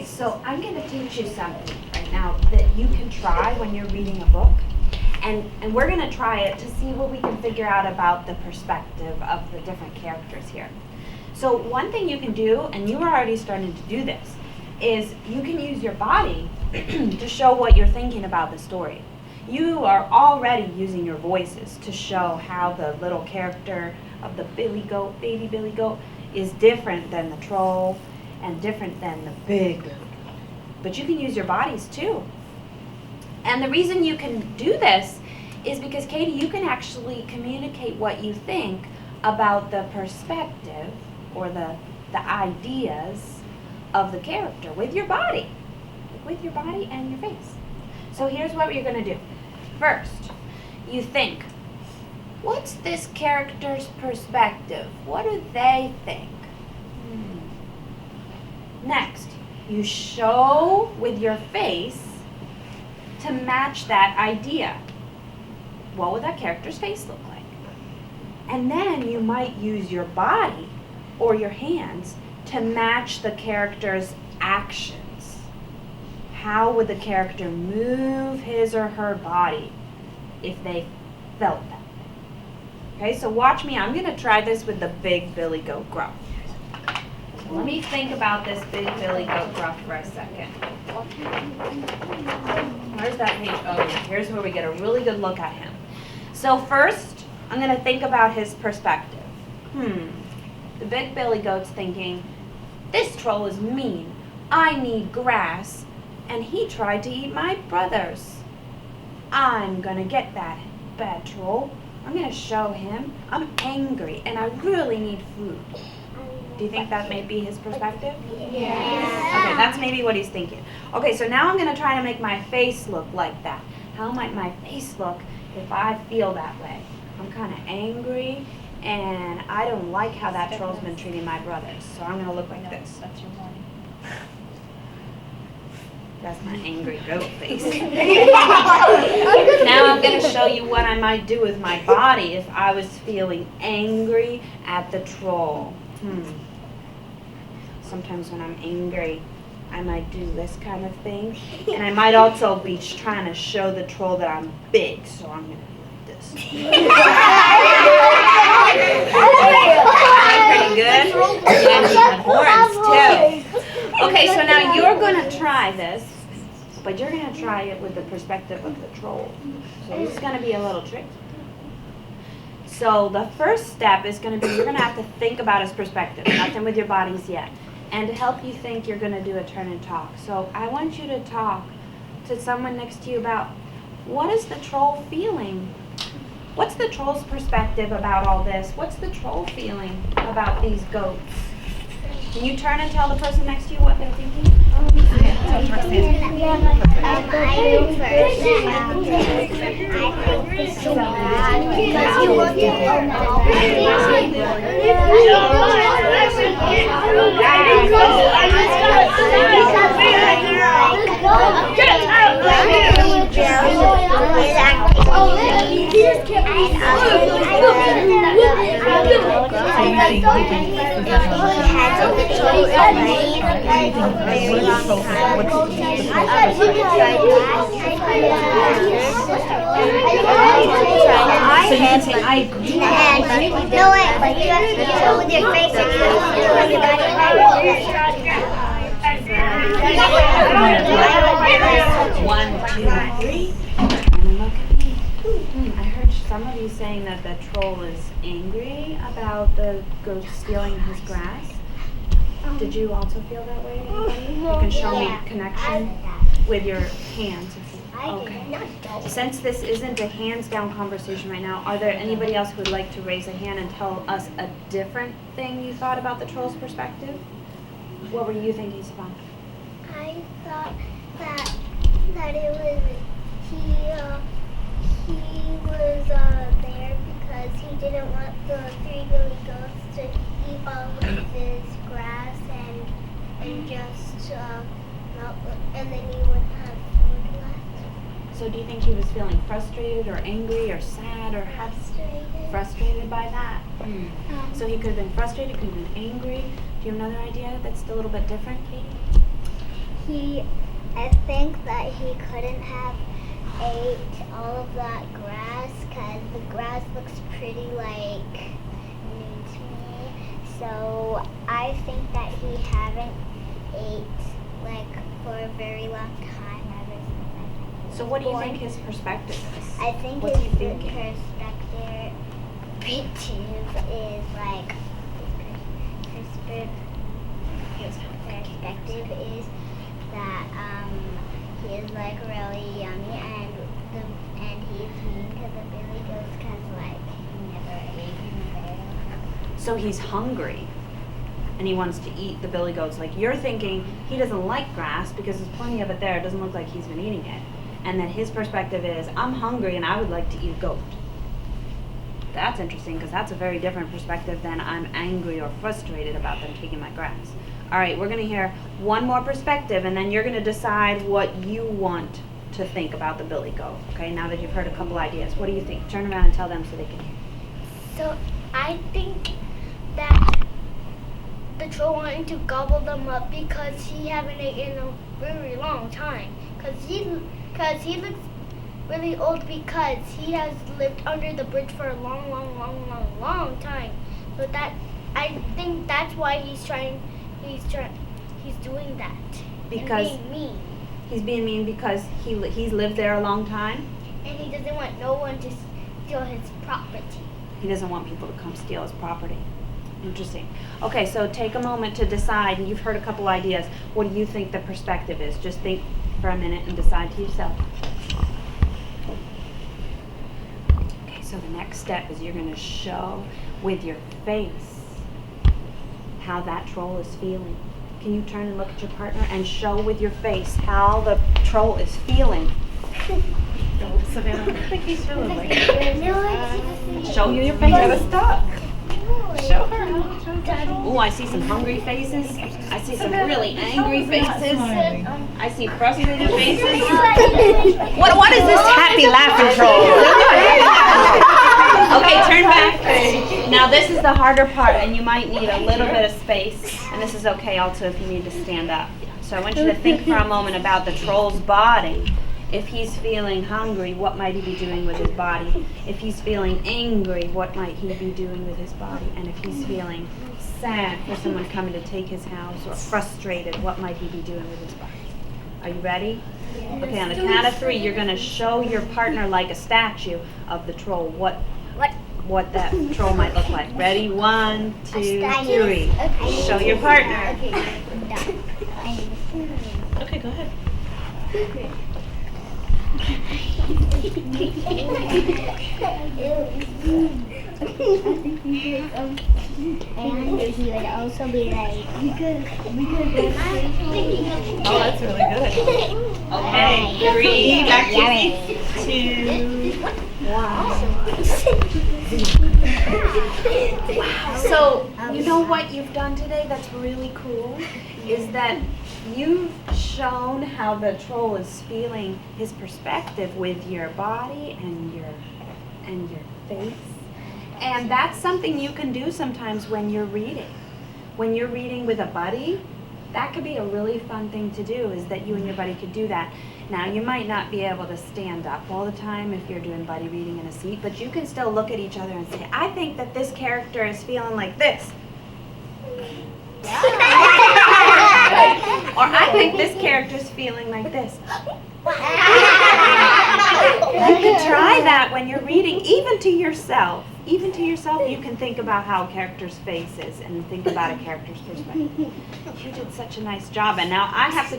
Okay, so I'm going to teach you something right now that you can try when you're reading a book. And we're going to try it to see what we can figure out about the perspective of the different characters here. So one thing you can do, and you are already starting to do this, is you can use your body to show what you're thinking about the story. You are already using your voices to show how the little character of the Billy Goat, baby Billy Goat, is different than the troll and different than the big goat. But you can use your bodies too. And the reason you can do this is because, Katie, you can actually communicate what you think about the perspective or the ideas of the character with your body. With your body and your face. So here's what you're going to do. First, you think, what's this character's perspective? What do they think? Next, you show with your face to match that idea. What would that character's face look like? And then you might use your body or your hands to match the character's actions. How would the character move his or her body if they felt that? Okay, so watch me. I'm going to try this with the big Billy Goat Gruff. So let me think about this big Billy Goat Gruff for a second. Where's that page? Oh, here's where we get a really good look at him. So first, I'm going to think about his perspective. The big Billy Goat's thinking, this troll is mean. I need grass, and he tried to eat my brothers. I'm going to get that bad troll. I'm going to show him I'm angry, and I really need food. Do you think that may be his perspective? Yeah. Okay, that's maybe what he's thinking. Okay, so now I'm going to try to make my face look like that. How might my face look if I feel that way? I'm kind of angry, and I don't like how that troll's been treating my brothers. So I'm going to look like this. That's your warning. That's my angry goat face. Now I'm going to show you what I might do with my body if I was feeling angry at the troll. Sometimes when I'm angry, I might do this kind of thing. And I might also be trying to show the troll that I'm big, so I'm going to do like this. Pretty good. And he had horns too. Okay, so now you're going to try this, but you're going to try it with the perspective of the troll. So this is going to be a little tricky. So the first step is going to be, you're going to have to think about his perspective, nothing with your bodies yet. And to help you think, you're going to do a turn and talk. So I want you to talk to someone next to you about, what is the troll feeling? What's the troll's perspective about all this? What's the troll feeling about these goats? Can you turn and tell the person next to you what they're thinking? So you can say, I agree. No, wait, but you have to show with your face and you have to show everybody. One, two, three. And look at me. I heard some of you saying that the troll is angry about the goat stealing his grass. Did you also feel that way? Anybody? You can show me connection with your hands. Okay. Since this isn't a hands-down conversation right now, are there anybody else who would like to raise a hand and tell us a different thing you thought about the troll's perspective? What were you thinking, Stefan? I thought that it was he was there because he didn't want the three billy goats to eat all of his grass and just melt, and then he wouldn't have food left. So do you think he was feeling frustrated or angry or sad or frustrated by that? So he could have been frustrated, could have been angry. Do you have another idea that's a little bit different, Katie? I think that he couldn't have ate all of that grass because the grass looks pretty like new to me. So I think that he haven't ate like for a very long time ever since. So what do you think his perspective is? I think What's he his thinking? perspective is like perspective is that he is like really yummy and he's mean to the Billy Goats because like he never ate him very long. So he's hungry and he wants to eat the billy goats. Like you're thinking he doesn't like grass because there's plenty of it there. It doesn't look like he's been eating it. And then his perspective is, I'm hungry and I would like to eat a goat. That's interesting because that's a very different perspective than I'm angry or frustrated about them taking my grass. All right, we're going to hear one more perspective and then you're going to decide what you want to think about the billy goat. Okay, now that you've heard a couple ideas, what do you think? Turn around and tell them so they can hear. So I think that the troll wanted to gobble them up because he haven't eaten in a very long time. Because he looks really old because he has lived under the bridge for a long time. So that I think that's why he's doing that. Because and being mean. He's being mean because he's lived there a long time. And he doesn't want no one to steal his property. He doesn't want people to come steal his property. Interesting. Okay, so take a moment to decide, and you've heard a couple ideas. What do you think the perspective is? Just think for a minute and decide to yourself. Okay, so the next step is you're going to show with your face how that troll is feeling. Can you turn and look at your partner and show with your face how the troll is feeling? Savannah, I don't think he's feeling like Show you your face. gotta stop. Show her. Oh, I see some hungry faces. I see some really angry faces. I see frustrated faces. What is this happy laughing troll? Okay, turn back. Now this is the harder part, and you might need a little bit of space. And this is okay also if you need to stand up. So I want you to think for a moment about the troll's body. If he's feeling hungry, what might he be doing with his body? If he's feeling angry, what might he be doing with his body? And if he's feeling sad for someone coming to take his house or frustrated, what might he be doing with his body? Are you ready? Okay, on the count of 3, you're going to show your partner like a statue of the troll what that troll might look like. Ready? 1, 2, 3. Show your partner. Okay, go ahead. And he would also be like, Oh, that's really good. Okay, 3, back to 2, 1. So, you know what you've done today that's really cool? Is that you've shown how the troll is feeling his perspective with your body and your face. And that's something you can do sometimes when you're reading. When you're reading with a buddy, that could be a really fun thing to do, is that you and your buddy could do that. Now, you might not be able to stand up all the time if you're doing buddy reading in a seat, but you can still look at each other and say, I think that this character is feeling like this. Or I think this character's feeling like this. You can try that when you're reading, even to yourself. Even to yourself, you can think about how a character's face is and think about a character's perspective. You did such a nice job, and now I have to